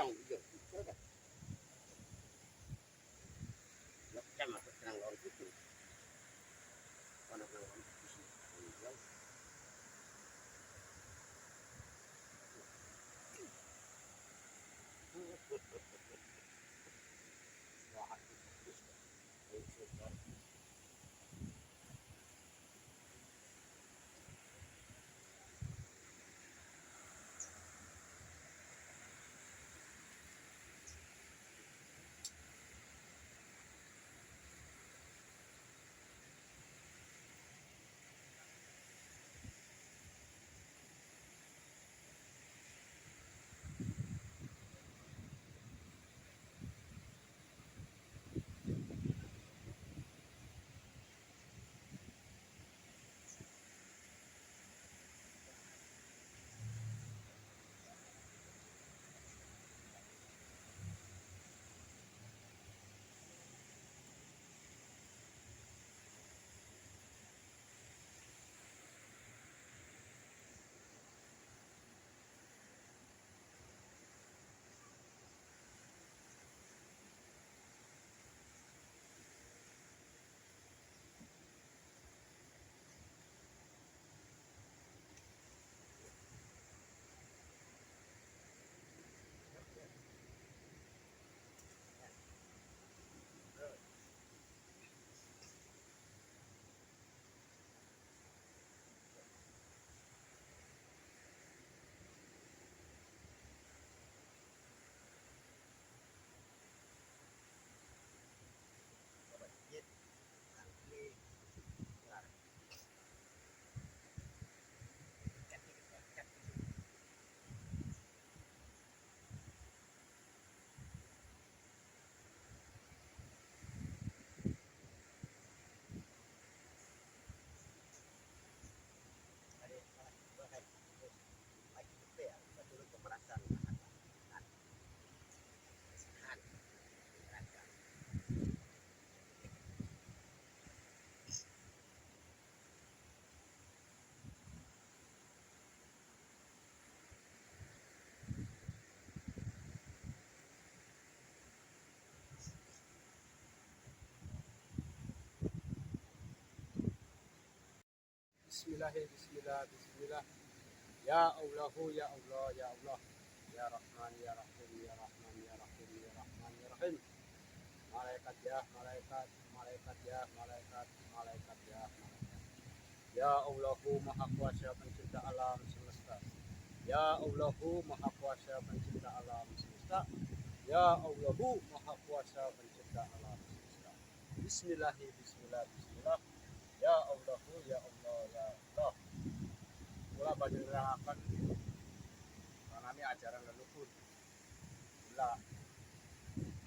tong yo. Lok jam aku tenang lawan itu. Ono nang itu. Wah, itu. Bismillah, bismillah, bismillah. Ya Allahu, ya Allah, ya Allah. Ya Rahman, ya Rahim, ya Rahman, ya Rahim, ya Rahman, ya Rahim. Malaikat ya, malaikat, malaikat ya, malaikat, malaikat ya, malaikat. Ya Allahu, Maha Kuasa Pencipta alam semesta. Ya Allahu, Maha Kuasa Pencipta alam semesta. Ya Allahu, Maha Kuasa Pencipta alam semesta. Bismillah, bismillah, bismillah. Ya Allahu, ya Allah, ya Allah. Kula badhe nerangake mengenai ajaran leluhur kula,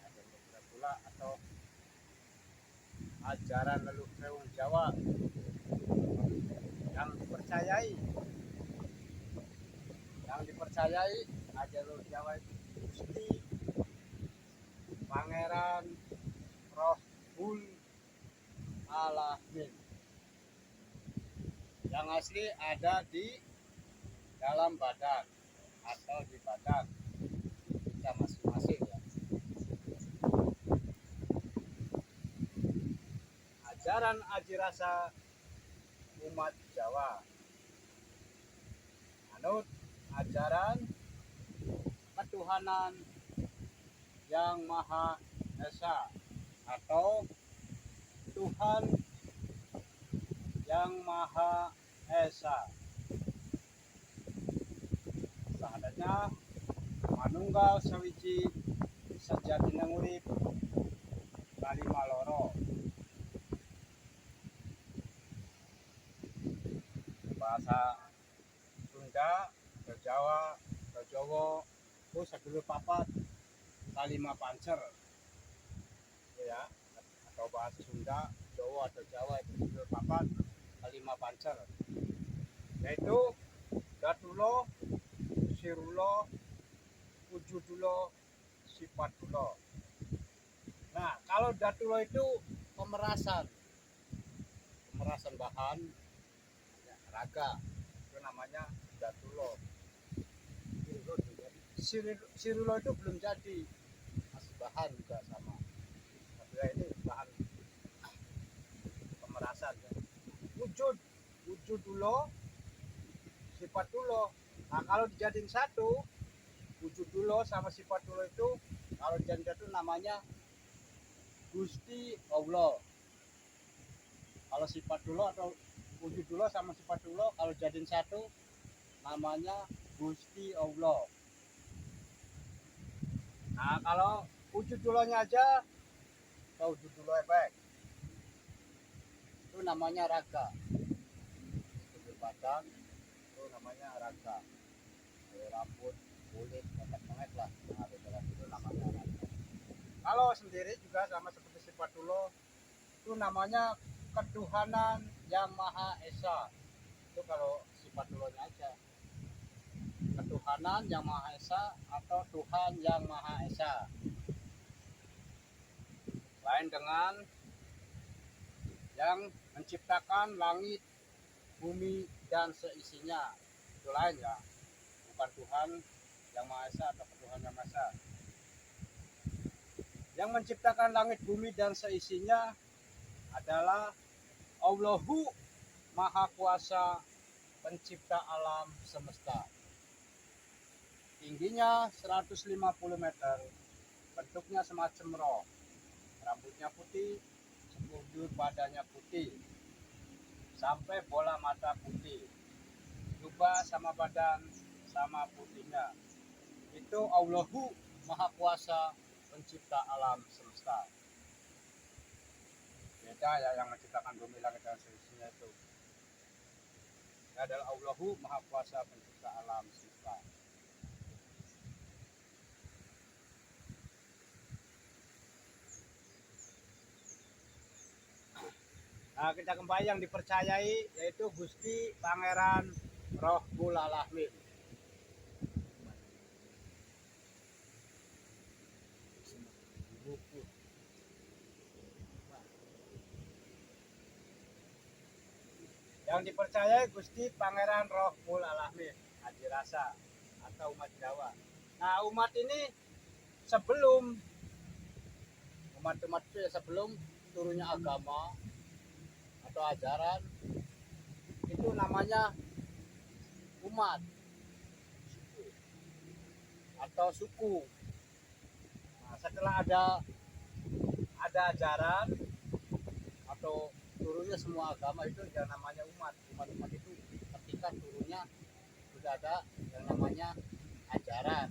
ajaran kula atau ajaran leluhur Jawa yang dipercayai ajaran leluhur Jawa itu Gusti Pangeran Rohul Alamin yang asli ada di dalam badan atau di badan kita masing-masing ya. Ajaran aji rasa umat Jawa anut ajaran ketuhanan yang Maha Esa atau Tuhan yang Maha Esa. Sahadatnya manunggal sawiji sajatina urip kalima loro. Bahasa Sunda, Jawa, Jawa, sadulur papat kalima pancer. Ya, atau bahasa Sunda, Jawa atau Jawa itu sadulur papat kalima pancer. Yaitu Datulo, Sirulo, Wujudulo, Sifatullah. Nah, kalau Datulo itu pemerasan bahan ya, raga, itu namanya Datulo. Sirilo itu belum jadi, masih bahan juga sama. Tapi ya ini bahan pemerasan ya. Wujud dulu, sifat dulu. Nah kalau dijadiin satu, wujud dulu sama sifat dulu itu kalau dijadiin satu namanya Gusti Allah. Kalau sifat dulu atau wujud dulu sama sifat dulu kalau jadiin satu namanya Gusti Allah. Nah kalau wujud dulunya aja atau wujud dulu efek itu namanya raga. Wujud badan itu namanya raga. Rambut, kulit, mengek lah. Nah, itu namanya raga. Kalau sendiri juga sama seperti sifat dulu itu namanya ketuhanan yang Maha Esa. Itu kalau sifat dulunya aja. Ketuhanan yang Maha Esa atau Tuhan yang Maha Esa. Lain dengan yang menciptakan langit, bumi, dan seisinya. Itu lain ya. Bukan Tuhan yang Maha Esa atau Tuhan yang Maha Esa. Yang menciptakan langit, bumi, dan seisinya adalah Allahu Maha Kuasa pencipta alam semesta. Tingginya 150 meter, bentuknya semacam roh, rambutnya putih, sekujur badannya putih, sampai bola mata putih, jubah sama badan sama putihnya. Itu Allahu Maha Kuasa pencipta alam semesta. Beda ya yang menciptakan bumi langit dan seisinya itu. Ini adalah Allahu Maha Kuasa pencipta alam semesta. Nah, kita kembali yang dipercayai yaitu Gusti Pangeran Rohul Alamin. Yang dipercayai Gusti Pangeran Rohul Alamin, Haji Rasa atau umat Jawa. Nah, umat ini sebelum umat-umat itu ya sebelum turunnya agama atau ajaran itu namanya umat atau suku. Nah, setelah ada ajaran atau turunnya semua agama itu yang namanya umat itu ketika turunnya sudah ada yang namanya ajaran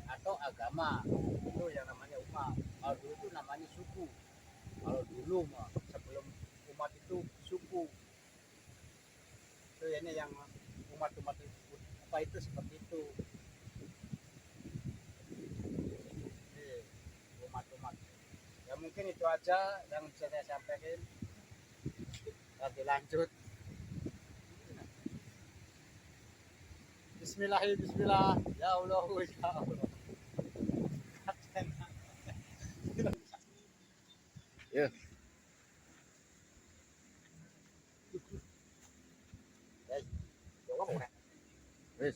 atau agama itu yang namanya umat. Kalau dulu itu namanya suku. Kalau dulu mah sebelum umat itu suku itu ini yang umat-umat apa itu seperti itu. Umat-umat ya mungkin itu aja yang bisa saya sampaikan. Nanti lanjut. Bismillah ya Allah ya Allah. Ya. Wis.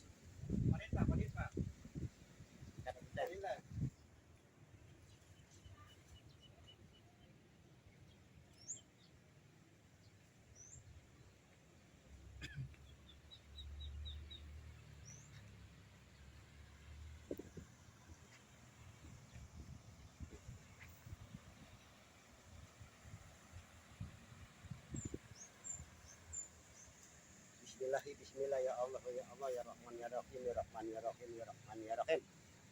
Menit Pak. Bismillah ya Allah ya Allah ya Rahman ya Rahim ya Rahman ya Rahim ya Rahman ya Rahim.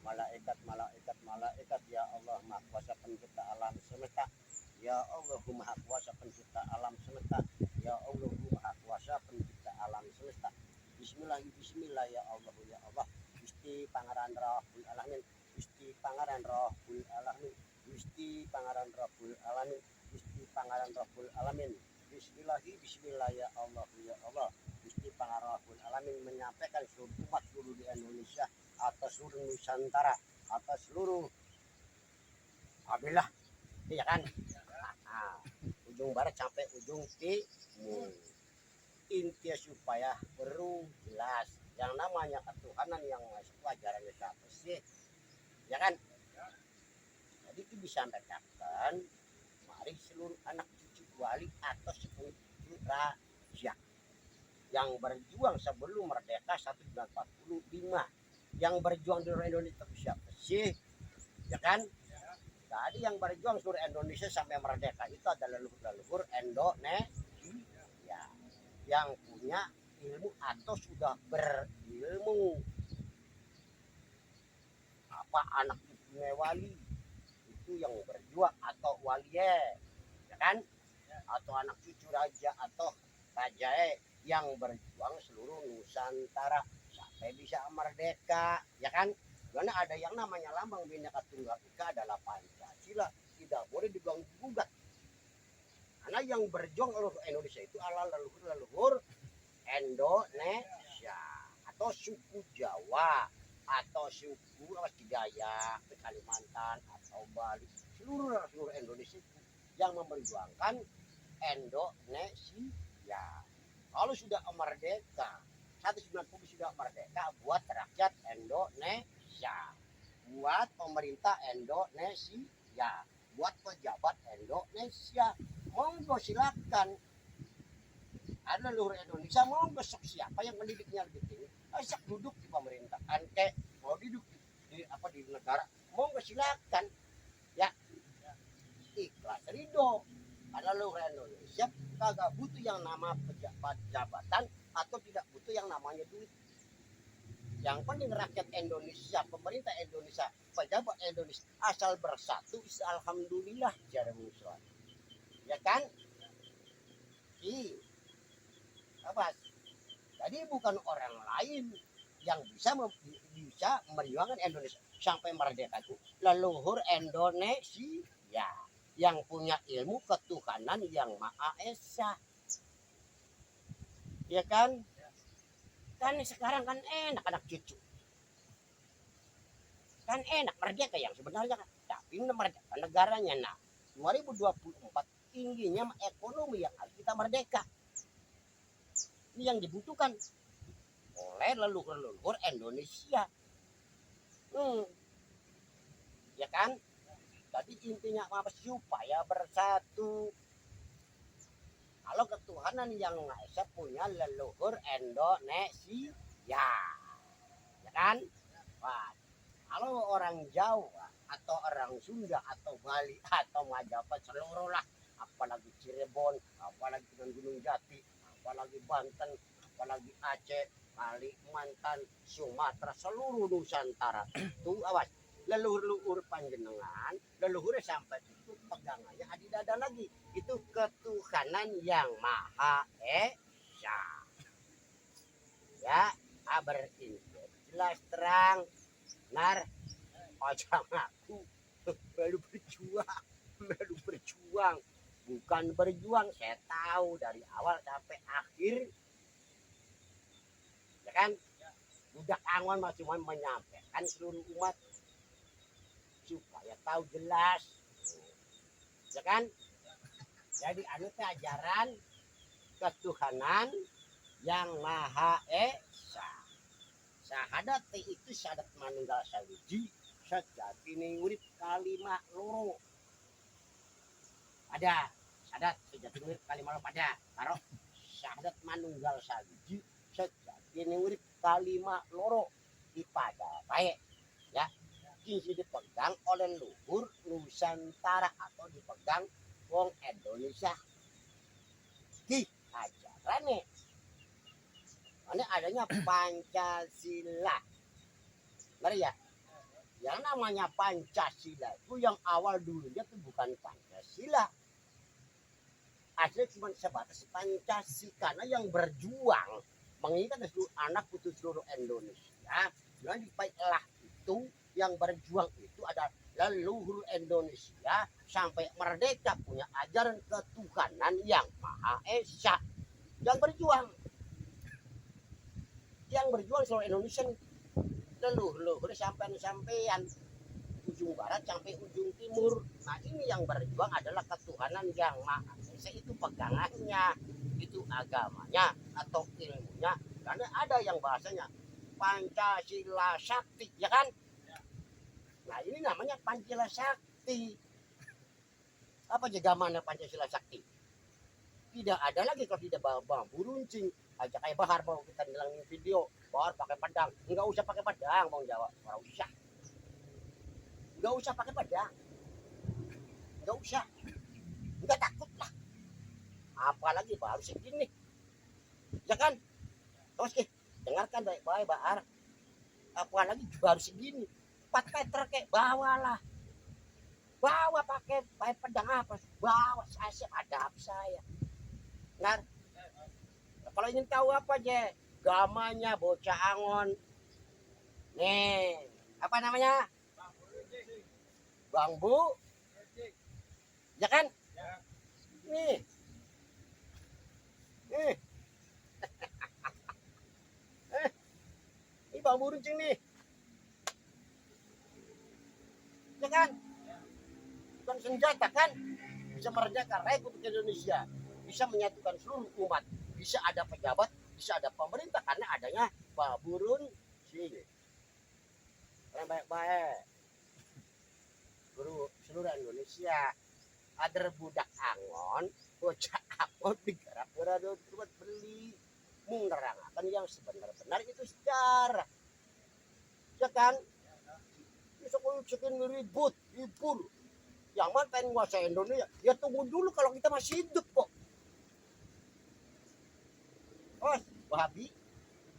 Malaikat ya Allah Maha Kuasa pencipta alam semesta. Ya Allah Maha Kuasa pencipta alam semesta. Ya Allah Maha Kuasa pencipta alam semesta. Bismillah ya Allah ya Allah. Gusti Pangeran Rohul Alamin. Gusti Pangeran Rohul Alamin. Gusti Pangeran Rohul Alamin. Gusti Pangeran Rohul Alamin. Bismillah ya Allah ya Allah. Gusti Pangeran Rohul Alamin menyampaikan seluruh umat seluruh di Indonesia atau seluruh Nusantara atau seluruh Alhamdulillah iya kan ujung barat sampai ujung timur intinya supaya perlu jelas yang namanya ketuhanan yang masuk ajarannya siapa sih, ya kan? Jadi itu bisa katakan mari seluruh anak cucu wali atau seluruh cucu raja yang berjuang sebelum merdeka 1945, yang berjuang di Indonesia itu siapa sih, ya kan? Jadi yang berjuang seluruh Indonesia sampai merdeka itu adalah leluhur-leluhur Indonesia yang punya ilmu atau sudah berilmu. Apa anak cucunya wali itu yang berjuang atau walie, ya kan? Atau anak cucu raja atau rajae yang berjuang seluruh Nusantara sampai bisa merdeka, ya kan? Karena ada yang namanya lambang Bhinneka Tunggal Ika adalah Pancasila, tidak boleh diganggu gugat. Karena yang berjuang seluruh Indonesia itu adalah leluhur-leluhur Indonesia atau suku Jawa atau suku Dayak di Kalimantan atau Bali, seluruh Indonesia itu yang memperjuangkan Indonesia. Kalau sudah merdeka 1990 sudah merdeka buat rakyat Indonesia, buat pemerintah Indonesia, buat pejabat Indonesia, monggo silakan. Ada leluhur Indonesia, monggo sok siapa yang mendidiknya lebih tinggi, sok duduk di pemerintahan, kayak mau duduk di negara, monggo silakan, ya ikhlas ridho. Karena leluhur Indonesia kagak butuh yang nama pejabat jabatan atau tidak butuh yang namanya duit. Yang penting rakyat Indonesia, pemerintah Indonesia, pejabat Indonesia asal bersatu, alhamdulillah cara musuh, ya kan? Apa? Jadi bukan orang lain yang bisa memperjuangkan Indonesia sampai merdeka itu leluhur Indonesia yang punya ilmu ketuhanan yang Maha Esa, ya kan? Kan sekarang kan enak anak cucu, kan enak merdeka yang sebenarnya kan, tapi merdeka negaranya. Nah 2024 tingginya ekonomi yang harus kita merdeka, ini yang dibutuhkan oleh leluhur Indonesia, ya kan? Jadi intinya apa? Supaya bersatu. Kalau ketuhanan yang Maha Esa punya leluhur Indonesia, ya kan? Wah, kalau orang Jawa atau orang Sunda atau Bali atau Majapahit seluruh lah, apalagi Cirebon, apalagi Gunung Jati, apalagi Banten, apalagi Aceh, Kalimantan, Sumatera, seluruh Nusantara itu awas leluhur panjenengan, leluhurnya sampai itu pegangannya ada dada lagi, itu ketuhanan yang Maha Esa, ya. Berarti jelas terang nar aja ngaku baru berjuang bukan berjuang, saya tahu dari awal sampai akhir, ya kan? Budak Angon masih mau menyampaikan seluruh umat supaya tahu jelas, ya kan? Jadi anu ajaran ketuhanan yang Maha Esa. Syahadat itu syahadat manunggal sawiji sejatine urip kalimah loro. Ada syahadat sejatine urip kalimah loro pada karo syahadat manunggal sawiji sejatine urip kalimah loro dipada bae, ya. Ini dipegang oleh leluhur Nusantara atau dipegang wong Indonesia. Di ajarannya ini adanya Pancasila, benar ya? Yang namanya Pancasila itu yang awal dulunya itu bukan Pancasila, asli cuma sebatas Pancasila, karena yang berjuang menginginkan seluruh anak putus seluruh Indonesia. Dan dipaitlah itu yang berjuang itu adalah leluhur Indonesia sampai merdeka punya ajaran ketuhanan yang Maha Esa. Yang berjuang seluruh Indonesia leluhur sampai ujung barat sampai ujung timur. Nah ini yang berjuang adalah ketuhanan yang Maha Esa, itu pegangannya. itu agamanya atau ilmunya, karena ada yang bahasanya Pancasila Sakti, ya kan? Nah ini namanya Pancasila Sakti. Apa jagamana Pancasila Sakti? Tidak ada lagi kalau tidak bambu runcing. Aja kayak Bahar mau kita ngilangin video, Bahar pakai pedang. Enggak usah pakai pedang, Bang Jawa. Enggak usah. Enggak usah pakai pedang. Enggak usah. Enggak takut lah. Apalagi baru segini. Ya kan? Terus dengarkan baik-baik Bahar. Apalagi baru segini. 4 meter kayak bawalah. Bawa pakai pedang apa? Bawa saya siap hadap saya. Nah, kalau ingin tahu apa aja gamanya bocah Angon. Nih, apa namanya? Bambu. Ya kan? Nih. Nih. Ini bambu runcing nih. Ya kan? Bukan senjata kan? Bisa meredakan Republik Indonesia. Bisa menyatukan seluruh umat. Bisa ada pejabat, bisa ada pemerintah karena adanya bambu runcing. Yang baik-baik. Seluruh Indonesia. Ada budak Angon, bocah Angon digarap berada buat beli menerangkan yang sebenar-benar itu sejarah. Ya kan? Bisa cekin ribut. Yang mana pengen nguasai Indonesia? Ya tunggu dulu kalau kita masih hidup kok. Oh, babi,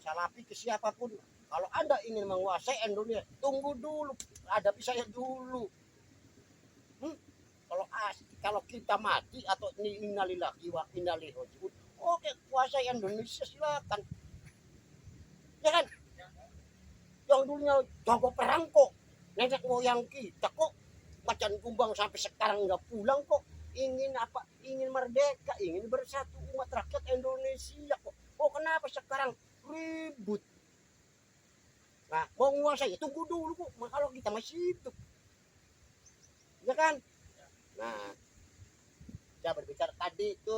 salapi ke siapapun. Kalau Anda ingin menguasai Indonesia, tunggu dulu. Hadapi saya dulu. Kalau kita mati atau innalillahi wa inna ilaihi raji'un, oke, kuasai Indonesia silakan. Ya kan? Yang dulunya jago perang kok. Nenek moyang kita kok macan kumbang sampai sekarang nggak pulang kok. Ingin apa? Ingin merdeka, ingin bersatu umat rakyat Indonesia kok. Oh kenapa sekarang ribut? Nah, mau nguasai, tunggu dulu kok. Kalau kita masih hidup. Ya kan? Nah, saya berbicara tadi itu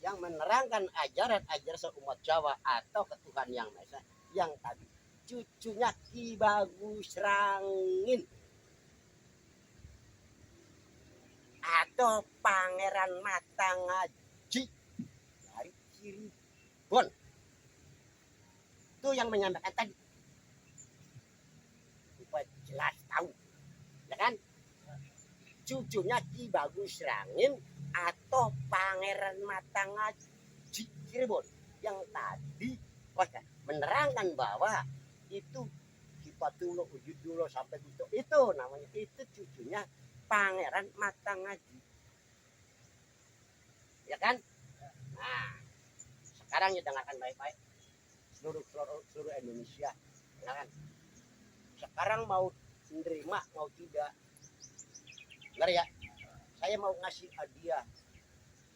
yang menerangkan ajaran umat Jawa atau ketuhan yang Maha Esa, yang tadi cucunya Ki Bagus Rangin atau Pangeran Matangaji dari Cirebon itu yang menyampaikan tadi supaya jelas tahu, ya kan? Cucunya Ki Bagus Rangin atau Pangeran Matangaji Cirebon yang tadi menerangkan bahwa itu Hipatullah Ujudullah sampai Gusto itu namanya, itu cucunya Pangeran Matangaji, ya kan? Nah, sekarang ya dengarkan baik-baik seluruh Indonesia, dengarkan. Sekarang mau menerima mau tidak, benar ya? Saya mau ngasih hadiah.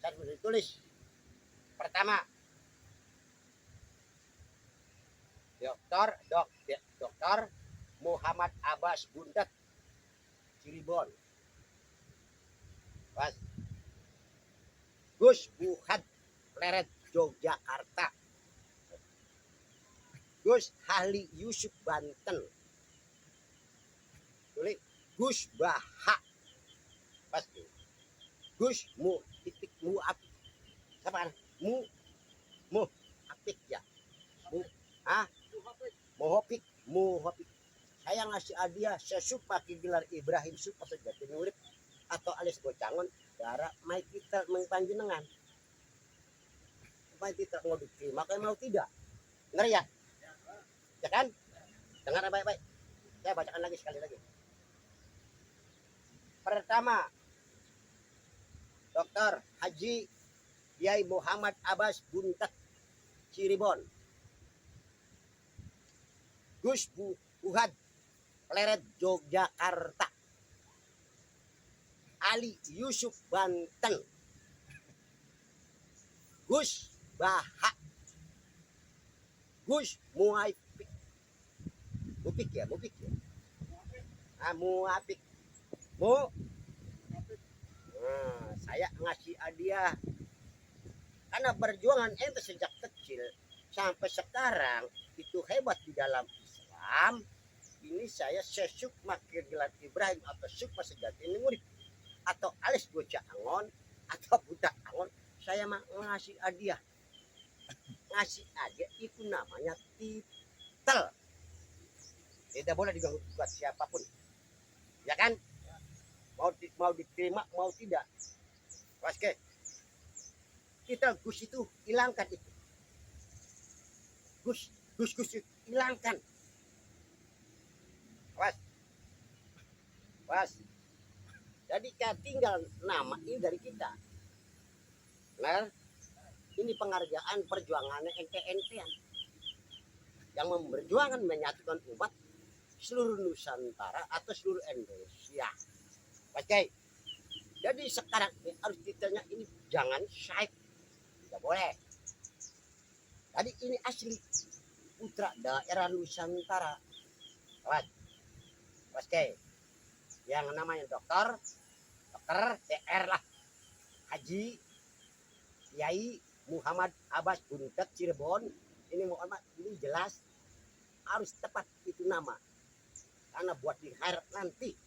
Saya sudah tulis. Pertama, Dr. Muhammad Abbas Bundat Cirebon. Pas. Gus Buhad Pleret Yogyakarta. Gus Hali Yusuf Banten. Tulis Gus Baha. Pas. Gus Muapik. Siapa? Muapik ya. Muhopik. Saya ngasih hadiah sesup pakai gelar Ibrahim Supa sejati urip atau alias Gocangon darah mai kita mengpanjenengan. Mai kita mau diterima kayak mau tidak. Benar ya? Ya kan? Dengar baik-baik. Saya bacakan lagi sekali lagi. Pertama, Dr. Haji Yai Muhammad Abbas Buntat Cirebon. Gus Buhad Pleret Yogyakarta. Ali Yusuf Banten. Gus Baha. Gus Muapik. Muapik ya. Muapik. Nah, saya ngasih hadiah Karena perjuangan ente sejak kecil sampai sekarang itu hebat di dalam Islam. Ini saya Sesukma Kirgilan Ibrahim atau Sukma Sejati ini murid atau alis bocah angon atau budak angon, saya ngasih hadiah. Ngasih hadiah itu namanya titel. Tidak boleh diganggu buat siapapun. Ya kan? Mau diterima mau tidak. Oke. Titel Gus itu hilangkan itu. Gus itu hilangkan. Was. Jadi tinggal nama ini dari kita. Nah, ini penghargaan perjuangannya ente-entean yang memperjuangkan menyatukan umat seluruh Nusantara atau seluruh Indonesia. Oke. Jadi sekarang ini harus titelnya ini jangan syait. Tidak boleh. Jadi ini asli putra daerah Nusantara. Oke. Yang namanya dokter DR lah. Haji Kiai Muhammad Abbas Buntet Cirebon. Ini mohon maaf, ini jelas harus tepat itu nama. Karena buat di akhirat nanti.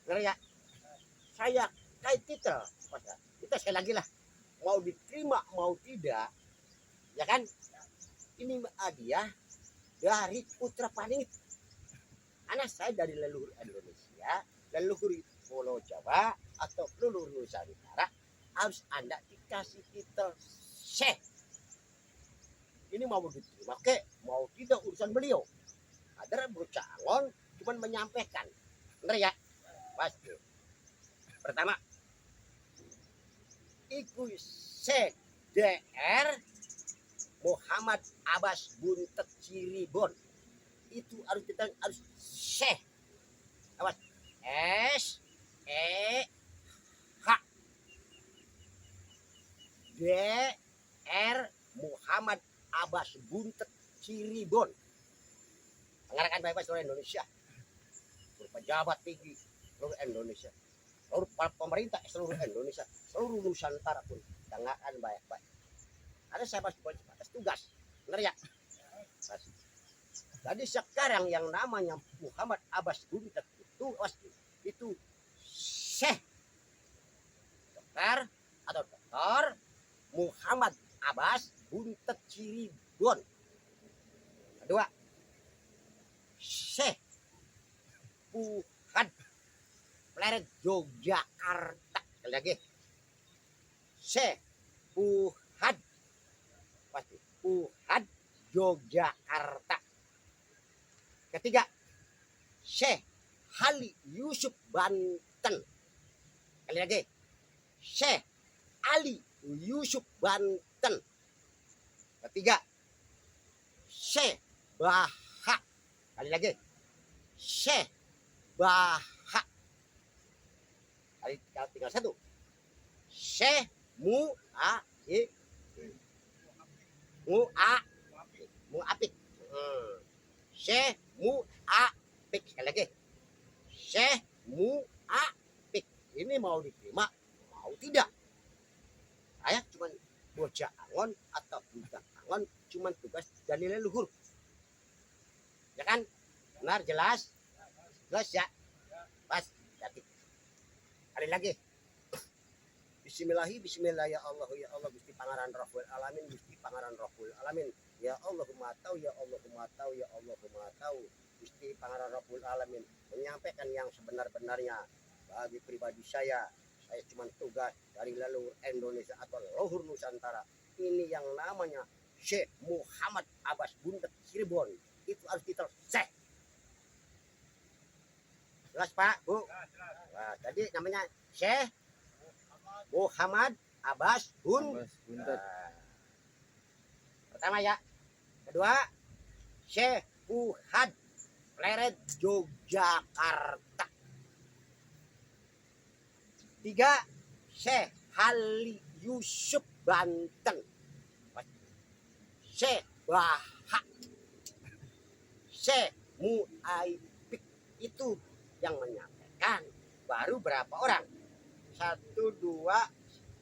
Ngerti ya? Saya kait titel. Kita sekali lagi lah. Mau diterima mau tidak. Ya kan? Ini hadiah dari putra Paningit. Anak saya dari leluhur Indonesia, leluhur Pulau Jawa atau leluhur Nusantara harus Anda dikasih titel Syekh. Ini mau diterima, oke, mau tidak urusan beliau. Ada bocah angon cuma menyampaikan. Benar ya? Pasti. Pertama, Iku Syekh DR Muhammad Abbas Buntet Cirebon. Itu harus kita harus Syekh. Awas. S E H D R Muhammad Abbas Buntet Cirebon. Pengarahan baik-baik seluruh Indonesia. Seluruh pejabat tinggi seluruh Indonesia. Seluruh pemerintah seluruh Indonesia. Seluruh Nusantara pun. Dengarkan baik-baik. Ada saya batas tugas. Benar ya? Jadi sekarang yang namanya Muhammad Abbas Buntet itu Syekh dokter atau dokter Muhammad Abbas Buntet Cirebon. Kedua, Syekh Fuhad Pleret Yogyakarta. Sekali lagi, Syekh Fuhad Yogyakarta. Ketiga, Syekh Ali Yusuf Banten. Kali lagi, Syekh Ali Yusuf Banten. Ketiga, Syekh Baha. Kali lagi, Syekh Baha. Kali tinggal satu, Syekh Muapik. Syekh Muapik. Sekali lagi, Syekh Muapik. Ini mau diterima mau tidak. Saya cuma bocah angon atau budak angon, cuma tugas dari leluhur. Ya kan? Benar, jelas? Jelas ya? Pas, jadi. Kali lagi. Bismillah ya Allah Gusti Pangeran Rabbul Alamin, Gusti Pangeran Rabbul Alamin. Ya Allahumma tahu, ya Allahumma tahu, ya Allahumma tahu. Gusti Pangeran Rabbul Alamin menyampaikan yang sebenar-benarnya bagi pribadi saya cuma tugas dari leluhur Indonesia atau leluhur Nusantara. Ini yang namanya Syekh Muhammad Abbas Buntet Cirebon. Itu harus titel Syekh. Jelas Pak, Bu? Nah, tadi namanya Syekh Muhammad Abbas Buntet. Nah, pertama ya. Kedua, Syekh Fuhad Pleret Yogyakarta. Tiga, Syekh Ali Yusuf Banten. Syekh Baha. Syekh Muapik. Itu yang menyampaikan. Baru berapa orang? 1, 2,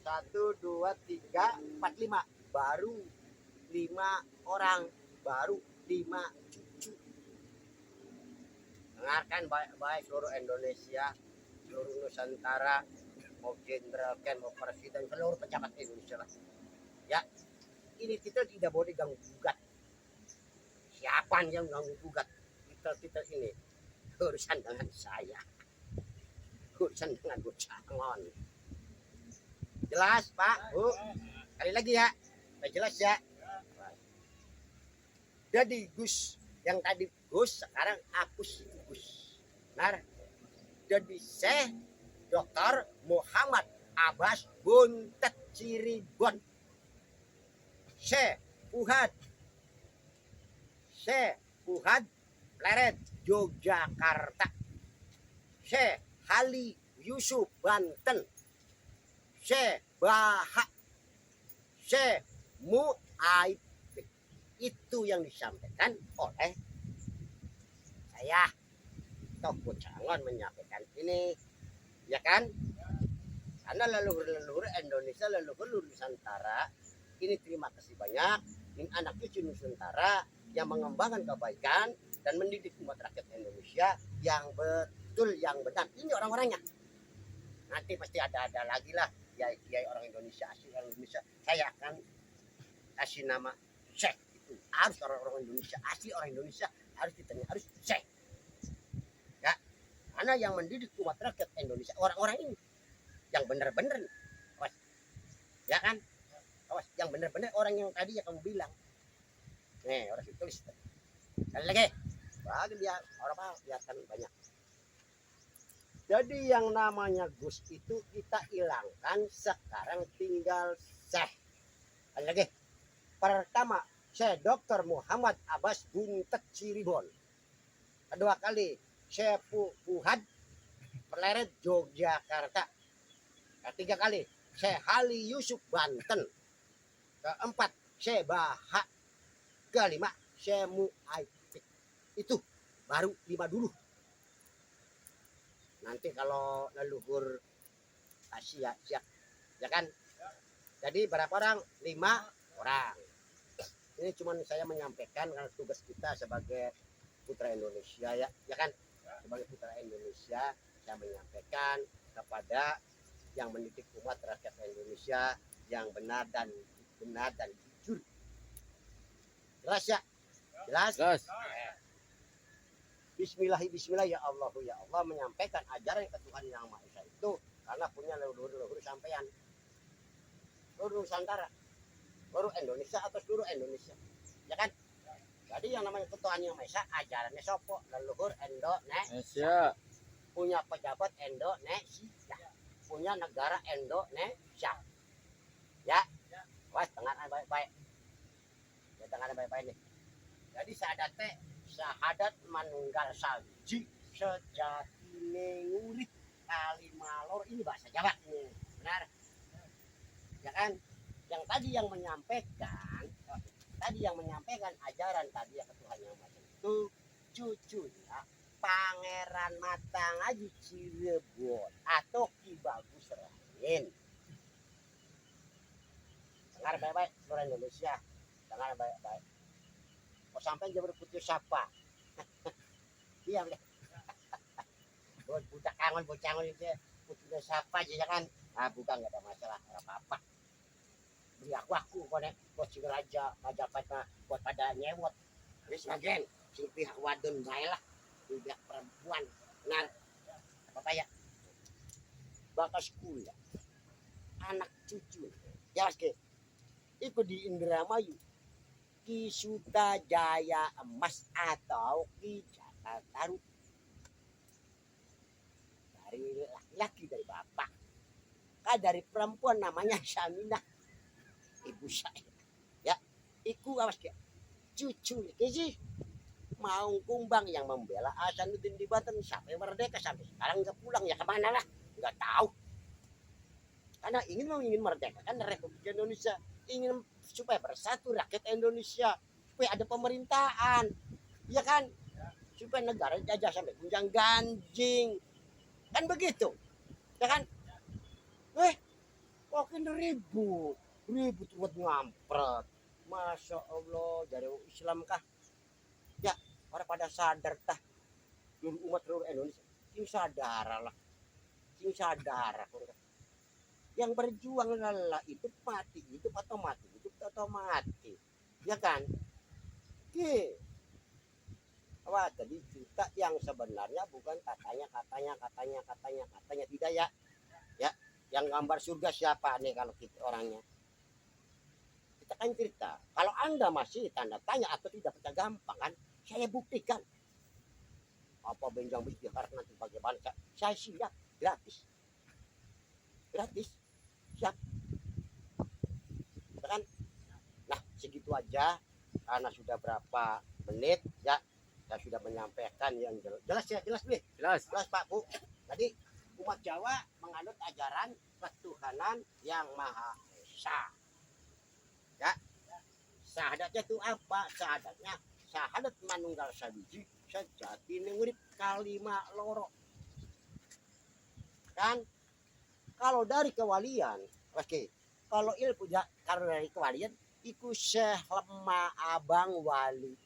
1, 2, 3, 4, 5. Baru 5 orang, baru 5 cucu. Dengarkan baik-baik seluruh Indonesia, seluruh Nusantara, mau jenderal, mau presiden, seluruh pejabat Indonesia lah. Ya, ini kita tidak boleh ganggu gugat. Siapa yang ganggu gugat? Kita ini urusan dengan saya, urusan dengan Gocangon. Jelas Pak, Bu? Kali lagi ya, Pak, jelas ya. Jadi Gus, yang tadi Gus, sekarang hapus Gus. Benar? Jadi Syekh Dr. Muhammad Abbas Buntet Cirebon. Syekh Fuad Pleret Yogyakarta. Syekh Hali Yusuf Banten. Syekh Baha. Syekh Mu'aib. Itu yang disampaikan oleh saya, Toko Cangon, menyampaikan ini, ya kan? Karena leluhur Indonesia, leluhur Nusantara, ini terima kasih banyak. Ini anak cucu Nusantara yang mengembangkan kebaikan dan mendidik umat rakyat Indonesia yang betul, yang benar. Ini orang-orangnya. Nanti pasti ada lagi lah, kiai orang Indonesia, asli orang Indonesia. Saya akan kasih nama Syekh. Harus orang-orang Indonesia, asli orang Indonesia, harus ditanya, harus Syekh. Ya, karena yang mendidik umat rakyat Indonesia, orang-orang ini yang benar-benar, awas, ya kan, awas, yang benar-benar orang yang tadi yang kamu bilang, nih orang itu tulis, sekali lagi, bagi dia orang biarkan banyak. Jadi yang namanya Gus itu kita hilangkan, sekarang tinggal Syekh. Sekali lagi, pertama Syekh Dr. Muhammad Abbas Buntet Cirebon. Kedua kali Syekh Fuad Pleret Yogyakarta. Ketiga kali Syekh Hali Yusuf Banten. Keempat Syekh Baha. Kelima Syekh Mu'aib. Itu baru 5 dulu. Nanti kalau leluhur Asia siap, ya kan? Jadi berapa orang? 5 orang. Ini cuma saya menyampaikan karena tugas kita sebagai putra Indonesia, ya kan? Sebagai putra Indonesia, saya menyampaikan kepada yang mendidik umat rakyat Indonesia yang benar dan jujur. Jelas ya? Jelas? Bismillah ya Allah menyampaikan ajaran ke Tuhan Yang Maha Esa itu karena punya leluhur sampean. Seluruh Nusantara, seluruh Indonesia atau seluruh Indonesia, ya kan? Jadi yang namanya Tuhan Yang Maha Esa ajarannya sopo, leluhur Indonesia, punya pejabat Indonesia, punya negara Indonesia, ya. Wah, dengar baik-baik, ya dengar baik-baik nih. Jadi syahadat manunggal salji sejati ngurit kalimalor, ini bahasa Jawa nih, benar? Ya kan? Yang tadi yang menyampaikan ajaran tadi ya ke Tuhan Yang Maha Esa itu cucunya Pangeran Matangaji Cirebon atau Ki Bagus Rahim. Dengar baik-baik seluruh Indonesia, dengar baik-baik. Kok sampai dia berputus siapa? Diam deh. Budak kangen bocangon itu putusnya siapa aja, ya kan? Ah, bukan, nggak ada masalah, nggak apa-apa. Beli aku konek buat si raja majapahit buat pada nyewot. Ini sebagian si pihak wadon saya lah, pihak perempuan. Benar apa ya? Bakal sekolah anak cucu ya ke ikut di Indramayu, Ki Sutajaya Emas atau Ki Jakarta dari laki-laki, dari bapak, dari perempuan namanya Saminah, ibu saya, ya. Iku awas ya, cucu sih mau kumbang yang membela Hasanuddin di Banten sampai merdeka, sampai sekarang nggak pulang, ya kemana lah nggak tahu. Karena ingin merdeka kan Republik Indonesia, ingin supaya bersatu rakyat Indonesia, supaya ada pemerintahan, ya kan, supaya negara jajah sampai gunjang ganjing, kan begitu, ya kan? Kok kena ribut, ribut buat ngampret. Masya Allah, dari Islam kah? Ya, orang pada sadar tah, seluruh umat seluruh Indonesia. Sing sadar lah, sing sadar. Yang berjuang lelah hidup mati, hidup atau mati, hidup atau mati. Ya kan? Oke. Wah, tadi cerita yang sebenarnya bukan katanya tidak ya. Ya, yang gambar surga siapa nih kalau kita orangnya? Kita kan cerita. Kalau Anda masih tanda tanya atau tidak percaya gampang kan, saya buktikan. Apa benjang bistihar nanti bagaimana? Saya siap, gratis. Gratis. Siap. Kita kan? Nah, segitu aja. Karena sudah berapa menit ya, saya sudah menyampaikan yang jelas ya, jelas nih. Jelas. Jelas Pak Bu. Tadi umat Jawa menganut ajaran ketuhanan yang Maha Esa. Ya. Syahadatnya itu apa? Syahadatnya syahadat manunggal sabiji sejati urip kalima loro. Kan kalau dari kewalian, oke. Kalau ilmu kalau dari kewalian iku Syekh Lemah Abang Wali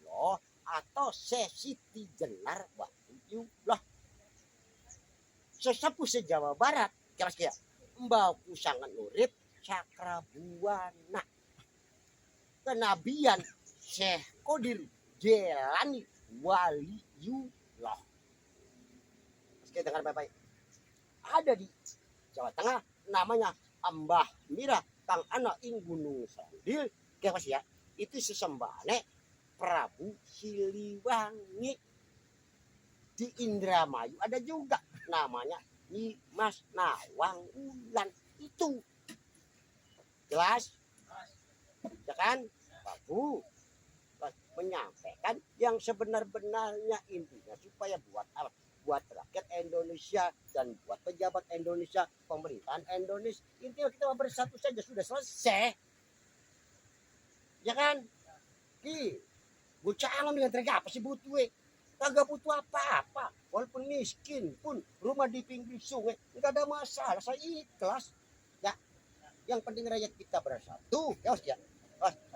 loh atau Syekh Siti Jenar Waliullah. Sesepuh se-Jawa Barat kira-kira Mbak Kusangan urip Cakrabuana. Kenabian Syekh Qadir Jelani Waliullah. Oke, dengar baik-baik. Ada di Jawa Tengah namanya Ambah Mira Kang Ana ing Gunung Sandil. Kayak apa sih ya? Itu sesembahane Prabu Siliwangi. Di Indramayu ada juga namanya Nyimas Nawang Wulan. Itu jelas ya kan? Prabu menyampaikan yang sebenar-benarnya intinya supaya buat apa? Buat rakyat Indonesia dan buat pejabat Indonesia, pemerintahan Indonesia. Intinya kita bersatu saja sudah selesai. Ya kan? Ki, bocah alam dengan terga apa sih butuh? Kagak butuh apa-apa. Walaupun miskin pun rumah di pinggir sungai enggak ada masalah. Saya ikhlas. Ya, yang penting rakyat kita bersatu. Ya.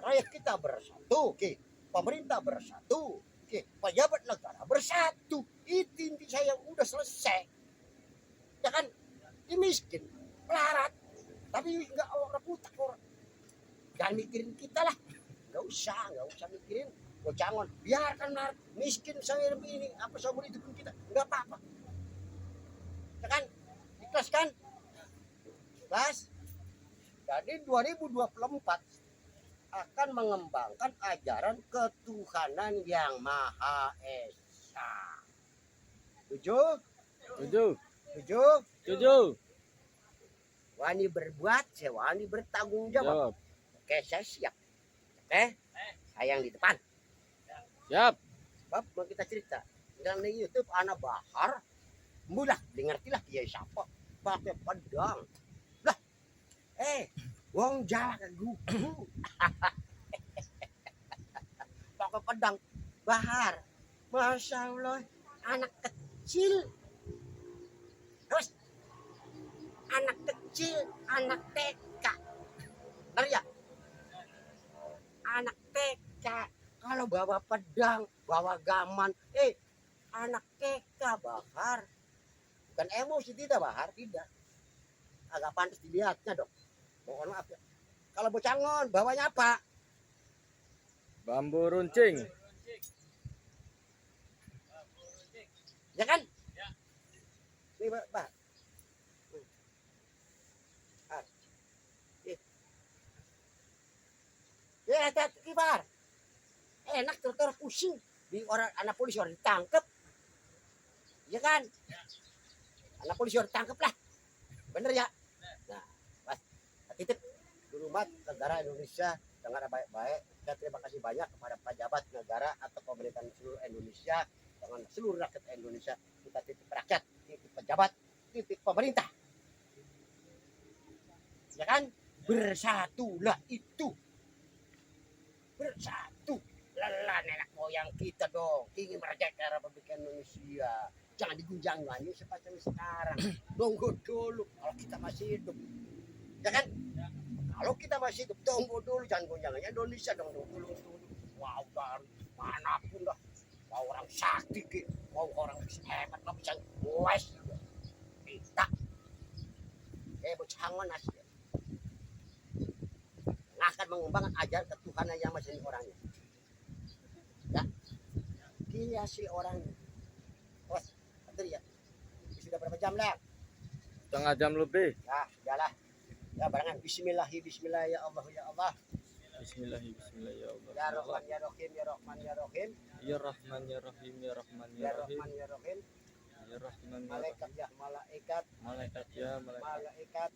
Rakyat kita bersatu. Oke. Pemerintah bersatu. Oke, pejabat negara bersatu. Itu inti saya udah selesai. Ya kan? Ini miskin, melarat, tapi enggak orang buta orang. Jangan mikirin kita lah. Enggak usah mikirin. Jangan biarkan melarat, miskin saya ini apa sabun itu pun kita enggak apa-apa. Ya kan? Ikhlas kan? Ikhlas. Jadi 2024 akan mengembangkan ajaran ketuhanan yang Maha Esa. Setuju? Setuju? Wani berbuat, saya wani bertanggung jawab. Oke, saya siap. Oke, saya yang di depan. Siap. Sebab mau kita cerita. Dan di YouTube anak Bahar, mudah dengartilah dia siapa. Pakai pedang. Lah, wong jalan gugu. Pakai pedang Bahar. Masya Allah, anak kecil. Terus anak kecil, anak TK. Benar ya? Anak TK kalau bawa pedang, bawa gaman, anak TK Bahar. Bukan emosi tidak Bahar, tidak. Agak pantas dilihatnya dong. Mohon maaf ya. Kalau bocangon bawanya apa? Bambu runcing. Ya kan? Ini Pak. Ya, hati-hati Bar. Enak terus pusing di orang anak polisi orang ditangkap. Ya kan? Anak polisi orang ditangkap lah. Bener ya? Nah, Mas, titip di rumah negara Indonesia dengan baik-baik. Saya terima kasih banyak kepada pejabat negara atau pemerintahan seluruh Indonesia dengan seluruh rakyat Indonesia. Kita titip rakyat, titip pejabat, titip pemerintah. Ya kan? Bersatulah itu. Bersatu. Lelah nenek moyang kita dong. Ingin merdeka Republik Indonesia. Jangan digunjang lagi seperti sekarang. Tunggu dulu kalau kita masih hidup. Ya kan? Kalau kita masih tunggu dulu, jangan gonjangannya Indonesia dong dulu. Wow, dari manapun dah. Mau orang sakti, mau orang hebat, nggak bisa wes. Kita, bercangon nasi. Nah, akan mengembangkan ajar ketuhanan yang masih orangnya. Ya, dia si orang. Bos, betul ya. Sudah berapa jam lah? Setengah jam lebih. Ya, sudahlah. Ya, barengan bismillah ya Allah ya Allah. Bismillah ya Allah. Ya Rahman ya Rahim ya Rahman ya Rahim. Ya Rahman ya Rahim ya Rahman Ya ya Rahim. Rahman ya Rahim. Ya Rahman ya Malaikat Rahim. ya malaikat. Malaikat ya malaikat. Malaikat.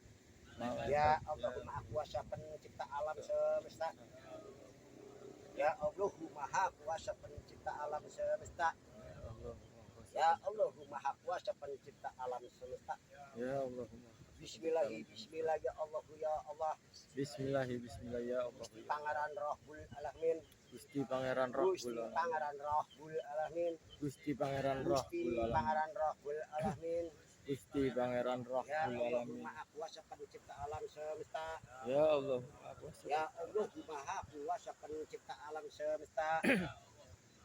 Malaikat Ya Allahu Maha Kuasa pencipta alam semesta. Ya Allahu Maha Kuasa pencipta alam semesta. Ya Allahu Maha Kuasa pencipta alam semesta. Ya Allah. Bismillah ya Allah ya Allah. Bismillah ya Allah. Pangeran Rohul Alamin. Gusti Pangeran Gusti Rohul Alamin. Pangeran Rohul Alamin. Gusti Pangeran Gusti Rohul Alamin. Pangeran Rohul Alamin. Gusti Pangeran Ya Rohul Allah Alamin. Maha Kuasa pencipta alam semesta. Ya Allah. Ya Allah Maha Kuasa pencipta alam semesta.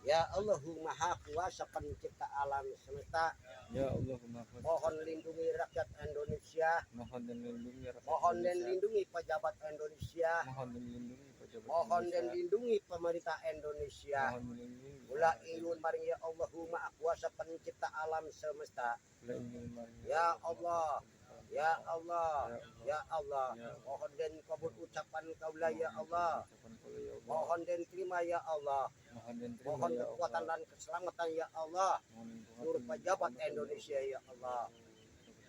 Ya Allah Maha Kuasa pencipta alam semesta. Ya Allah. Mohon lindungi rakyat Indonesia. Mohon dan lindungi rakyat Mohon dan Indonesia. lindungi pejabat Indonesia. Mohon dan lindungi pejabat Mohon dan Indonesia. lindungi pemerintah Indonesia. Mohon melindungi. Ula ilun maring ya Allah Maha Kuasa pencipta alam semesta. Ula ilun maring Ya Allah, ya Allah, ya Allah. Ya. Mohon dan kabul ucapan kaula ya Allah. Ucapan kaula ya Allah. Mohon dan terima ya Allah. Mohon dan terima Mohon ya kekuatan Allah. dan keselamatan ya Allah. Mohon kekuatan Seluruh pejabat dan Indonesia ya Allah.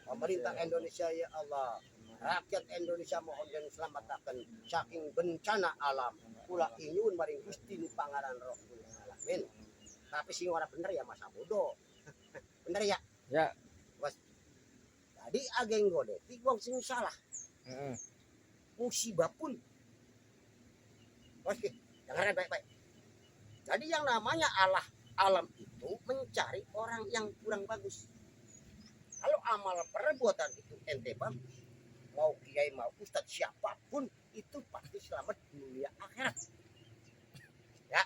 Pemerintah Indonesia ya Allah. Rakyat Indonesia mohon dan selamatkan saking bencana alam. Kula inyun maring Gusti nu Pangeran Rohul Alamin. Tapi sing ora bener ya masa bodoh. Bener ya? Ya. Bos. Tadi ageng gode, wong sing salah. Heeh. Musibah pun. Oke, dengarkan baik-baik. Jadi yang namanya alam itu mencari orang yang kurang bagus. Kalau amal perbuatan itu ente bagus, mau kiai mau ustadz siapapun itu pasti selamat dunia akhirat. Ya,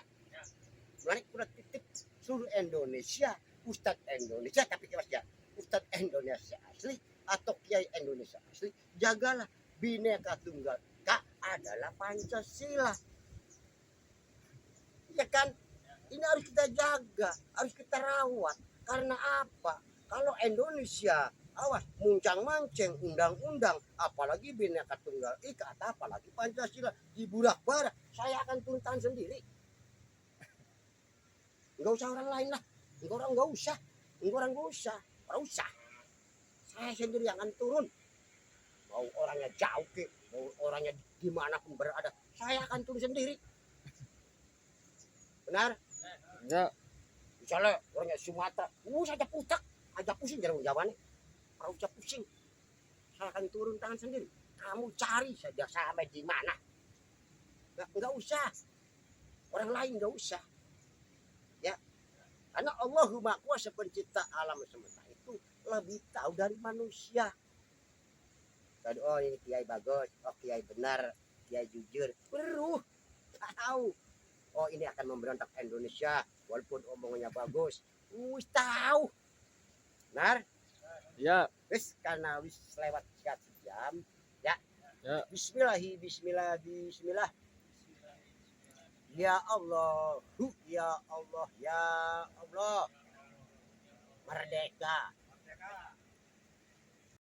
mulai kuda titip seluruh Indonesia, ustadz Indonesia tapi kelas ya, ustadz Indonesia asli atau kiai Indonesia asli, jagalah Bhinneka Tunggal Ika adalah Pancasila. Ya kan? Ini harus kita jaga, harus kita rawat. Karena apa? Kalau Indonesia, awas, muncang-mancing, undang-undang, apalagi Bhinneka Tunggal Ika, apalagi Pancasila, diburak-barak, saya akan tuntan sendiri. Enggak usah orang lain lah, enggak usah. Saya sendiri yang akan turun. Mau orangnya jauh ke, mau orangnya dimanapun berada, saya akan turun sendiri. Benar? Ya. Misalnya orangnya Sumatera, saja putak, aja pusing jarang jawabannya. Kalau usah pusing, saya akan turun tangan sendiri. Kamu cari saja sampai di mana. Enggak usah. Orang lain enggak usah. Ya. Karena Allahumma Kuasa pencipta alam semesta itu lebih tahu dari manusia. Tadi oh ini kiai bagus, oh kiai benar, kiai jujur. Beruh. Tahu. Oh ini akan memberontak Indonesia walaupun omongannya bagus. Tahu. Benar? Ya. Wis karena wis lewat satu jam. Ya. Ya. Bismillah. Ya Allah, ya Allah, ya Allah. Merdeka.